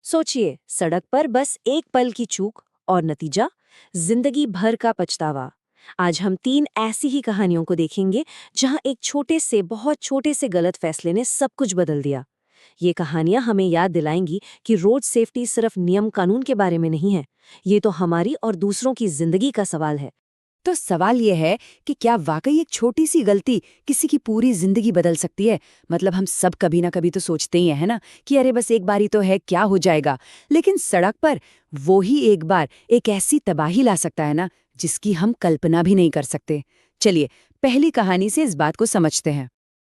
सोचिए, सड़क पर बस एक पल की चूक और नतीजा जिंदगी भर का पछतावा। आज हम तीन ऐसी ही कहानियों को देखेंगे जहां एक छोटे से बहुत छोटे से गलत फैसले ने सब कुछ बदल दिया। ये कहानियां हमें याद दिलाएंगी कि रोड सेफ्टी सिर्फ नियम कानून के बारे में नहीं है, ये तो हमारी और दूसरों की जिंदगी का सवाल है। तो सवाल यह है कि क्या वाकई एक छोटी सी गलती किसी की पूरी जिंदगी बदल सकती है। मतलब हम सब कभी ना कभी तो सोचते ही है ना कि अरे बस एक बारी तो है, क्या हो जाएगा। लेकिन सड़क पर वो ही एक बार एक ऐसी तबाही ला सकता है ना, जिसकी हम कल्पना भी नहीं कर सकते। चलिए पहली कहानी से इस बात को समझते हैं।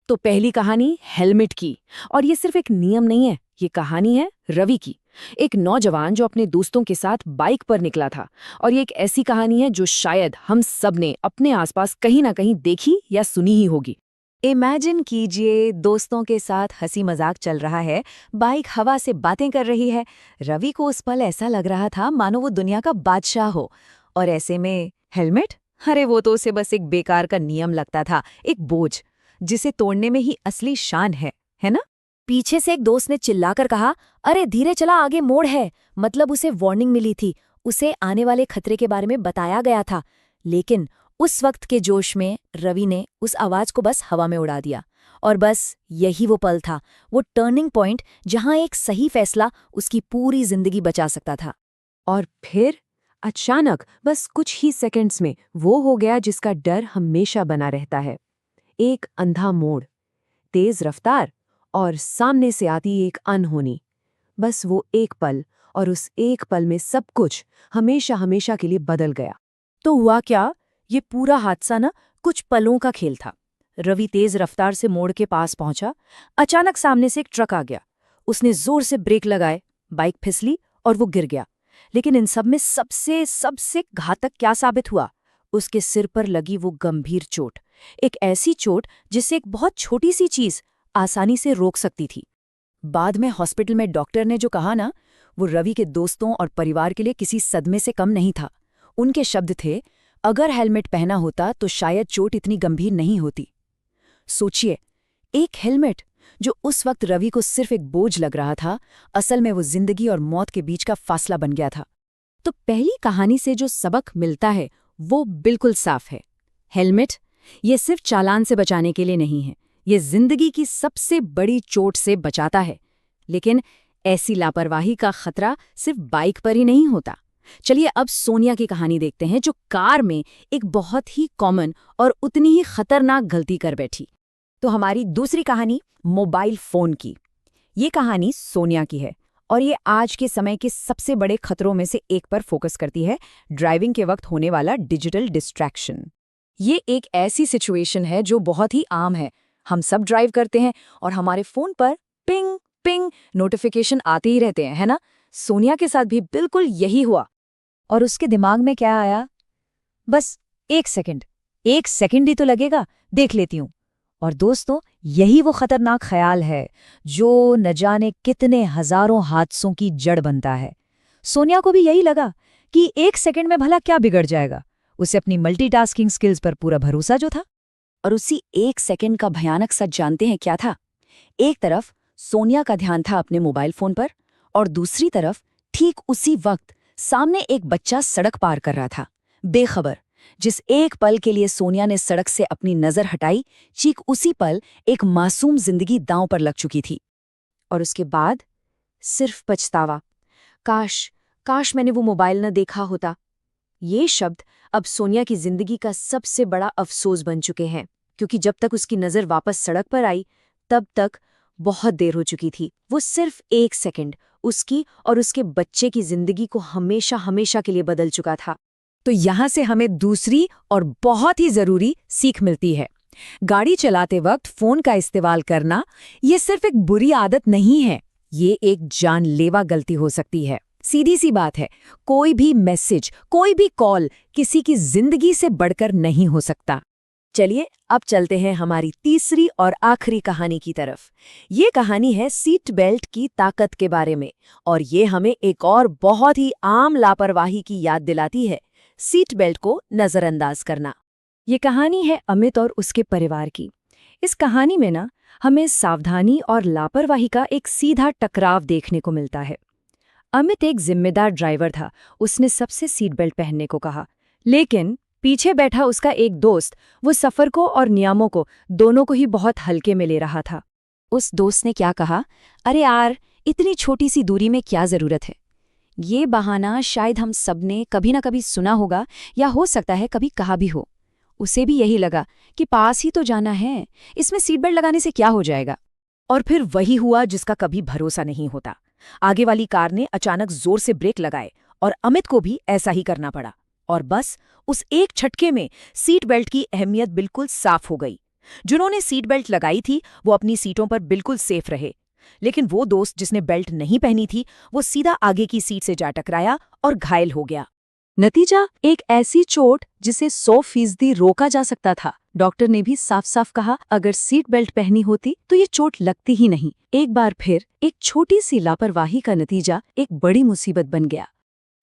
तो पहली कहानी हेलमेट की। और ये सिर्फ एक नियम नहीं है, ये कहानी है रवि की। एक नौजवान जो अपने दोस्तों के साथ बाइक पर निकला था। और ये एक ऐसी कहानी है जो शायद हम सब ने अपने आसपास कहीं ना कहीं देखी या सुनी ही होगी। इमेजिन कीजिए, दोस्तों के साथ हंसी मजाक चल रहा है, बाइक हवा से बातें कर रही है। रवि को उस पल ऐसा लग रहा था मानो वो दुनिया का बादशाह हो। और ऐसे में हेलमेट, अरे वो तो उसे बस एक बेकार का नियम लगता था, एक बोझ जिसे तोड़ने में ही असली शान है ना। पीछे से एक दोस्त ने चिल्लाकर कहा, अरे धीरे चला, आगे मोड़ है। मतलब उसे वार्निंग मिली थी, उसे आने वाले खतरे के बारे में बताया गया था। लेकिन उस वक्त के जोश में रवि ने उस आवाज को बस हवा में उड़ा दिया। और बस यही वो पल था, वो टर्निंग पॉइंट जहां एक सही फैसला उसकी पूरी जिंदगी बचा सकता था। और फिर अचानक बस कुछ ही सेकंड्स में वो हो गया जिसका डर हमेशा बना रहता है। एक अंधा मोड़, तेज रफ्तार और सामने से आती एक अनहोनी। बस वो एक पल, और उस एक पल में सब कुछ हमेशा हमेशा के लिए बदल गया। तो हुआ क्या? ये पूरा हादसा ना कुछ पलों का खेल था। रवि तेज रफ्तार से मोड़ के पास पहुंचा। अचानक सामने से एक ट्रक आ गया। उसने जोर से ब्रेक लगाए, बाइक फिसली और वो गिर गया। लेकिन इन सब में सबसे सबसे घातक क्या साबित हुआ? उसके सिर पर लगी वो गंभीर चोट। एक ऐसी चोट जिससे एक बहुत छोटी सी चीज आसानी से रोक सकती थी। बाद में हॉस्पिटल में डॉक्टर ने जो कहा ना, वो रवि के दोस्तों और परिवार के लिए किसी सदमे से कम नहीं था। उनके शब्द थे, अगर हेलमेट पहना होता तो शायद चोट इतनी गंभीर नहीं होती। सोचिए, एक हेलमेट जो उस वक्त रवि को सिर्फ एक बोझ लग रहा था, असल में वो जिंदगी और मौत के बीच का फासला बन गया था। तो पहली कहानी से जो सबक मिलता है वो बिल्कुल साफ है। हेलमेट ये सिर्फ चालान से बचाने के लिए नहीं है, ये जिंदगी की सबसे बड़ी चोट से बचाता है। लेकिन ऐसी लापरवाही का खतरा सिर्फ बाइक पर ही नहीं होता। चलिए अब सोनिया की कहानी देखते हैं, जो कार में एक बहुत ही कॉमन और उतनी ही खतरनाक गलती कर बैठी। तो हमारी दूसरी कहानी मोबाइल फोन की। ये कहानी सोनिया की है और ये आज के समय के सबसे बड़े खतरों में से एक पर फोकस करती है, ड्राइविंग के वक्त होने वाला डिजिटल डिस्ट्रैक्शन। ये एक ऐसी सिचुएशन है जो बहुत ही आम है। हम सब ड्राइव करते हैं और हमारे फोन पर पिंग पिंग नोटिफिकेशन आते ही रहते हैं, है ना। सोनिया के साथ भी बिल्कुल यही हुआ। और उसके दिमाग में क्या आया? बस एक सेकंड ही तो लगेगा, देख लेती हूँ। और दोस्तों, यही वो खतरनाक ख्याल है जो न जाने कितने हजारों हादसों की जड़ बनता है। सोनिया को भी यही लगा कि एक सेकंड में भला क्या बिगड़ जाएगा। उसे अपनी मल्टीटास्किंग स्किल्स पर पूरा भरोसा जो था। और उसी एक सेकंड का भयानक सच जानते हैं क्या था? एक तरफ सोनिया का ध्यान था अपने मोबाइल फोन पर, और दूसरी तरफ ठीक उसी वक्त सामने एक बच्चा सड़क पार कर रहा था, बेखबर। जिस एक पल के लिए सोनिया ने सड़क से अपनी नजर हटाई, ठीक उसी पल एक मासूम जिंदगी दांव पर लग चुकी थी। और उसके बाद सिर्फ पछतावा। काश काश मैंने वो मोबाइल न देखा होता। ये शब्द अब सोनिया की जिंदगी का सबसे बड़ा अफसोस बन चुके हैं, क्योंकि जब तक उसकी नजर वापस सड़क पर आई, तब तक बहुत देर हो चुकी थी। वो सिर्फ एक सेकंड उसकी और उसके बच्चे की जिंदगी को हमेशा हमेशा के लिए बदल चुका था। तो यहाँ से हमें दूसरी और बहुत ही जरूरी सीख मिलती है। गाड़ी चलाते वक्त फोन का इस्तेमाल करना ये सिर्फ एक बुरी आदत नहीं है, ये एक जानलेवा गलती हो सकती है। सीधी सी बात है, कोई भी मैसेज, कोई भी कॉल किसी की जिंदगी से बढ़कर नहीं हो सकता। चलिए अब चलते हैं हमारी तीसरी और आखिरी कहानी की तरफ। ये कहानी है सीट बेल्ट की ताकत के बारे में, और ये हमें एक और बहुत ही आम लापरवाही की याद दिलाती है, सीट बेल्ट को नजरअंदाज करना। ये कहानी है अमित और उसके परिवार की। इस कहानी में ना हमें सावधानी और लापरवाही का एक सीधा टकराव देखने को मिलता है। अमित एक जिम्मेदार ड्राइवर था। उसने सबसे सीट बेल्ट पहनने को कहा, लेकिन पीछे बैठा उसका एक दोस्त वो सफर को और नियमों को दोनों को ही बहुत हल्के में ले रहा था। उस दोस्त ने क्या कहा, अरे यार, इतनी छोटी सी दूरी में क्या जरूरत है। ये बहाना शायद हम सबने कभी ना कभी सुना होगा, या हो सकता है कभी कहा भी हो। उसे भी यही लगा कि पास ही तो जाना है, इसमें सीट बेल्ट लगाने से क्या हो जाएगा। और फिर वही हुआ जिसका कभी भरोसा नहीं होता। आगे वाली कार ने अचानक जोर से ब्रेक लगाए और अमित को भी ऐसा ही करना पड़ा। और बस उस एक झटके में सीट बेल्ट की अहमियत बिल्कुल साफ हो गई। जिन्होंने सीट बेल्ट लगाई थी वो अपनी सीटों पर बिल्कुल सेफ रहे, लेकिन वो दोस्त जिसने बेल्ट नहीं पहनी थी वो सीधा आगे की सीट से जा टकराया और घायल हो गया। नतीजा एक ऐसी चोट जिसे 100% रोका जा सकता था। डॉक्टर ने भी साफ साफ कहा, अगर सीट बेल्ट पहनी होती तो ये चोट लगती ही नहीं। एक बार फिर एक छोटी सी लापरवाही का नतीजा एक बड़ी मुसीबत बन गया।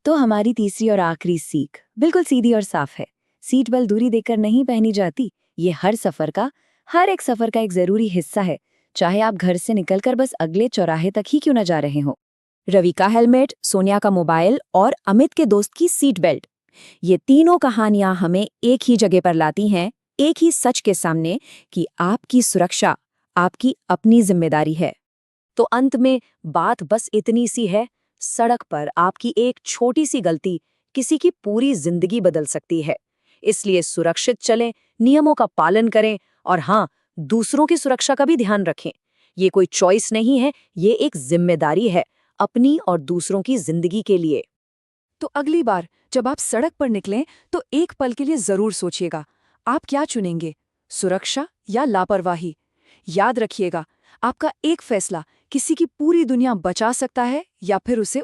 तो हमारी तीसरी और आखिरी सीख बिल्कुल सीधी और साफ है। सीट बेल्ट दूरी देखकर नहीं पहनी जाती। ये हर एक सफर का एक जरूरी हिस्सा है, चाहे आप घर से निकलकर बस अगले चौराहे तक ही क्यों न जा रहे हो। रवि का हेलमेट, सोनिया का मोबाइल और अमित के दोस्त की सीट बेल्ट, ये तीनों कहानियां हमें एक ही जगह पर लाती हैं, एक ही सच के सामने, कि आपकी सुरक्षा आपकी अपनी जिम्मेदारी है। तो अंत में बात बस इतनी सी है, सड़क पर आपकी एक छोटी सी गलती किसी की पूरी जिंदगी बदल सकती है। इसलिए सुरक्षित चलें, नियमों का पालन करें और हाँ, दूसरों की सुरक्षा का भी ध्यान रखें। ये कोई चॉइस नहीं है, ये एक जिम्मेदारी है अपनी और दूसरों की जिंदगी के लिए। तो अगली बार जब आप सड़क पर निकलें तो एक पल के लिए जरूर सोचिएगा, आप क्या चुनेंगे, सुरक्षा या लापरवाही। याद रखिएगा, आपका एक फैसला किसी की पूरी दुनिया बचा सकता है या फिर उसे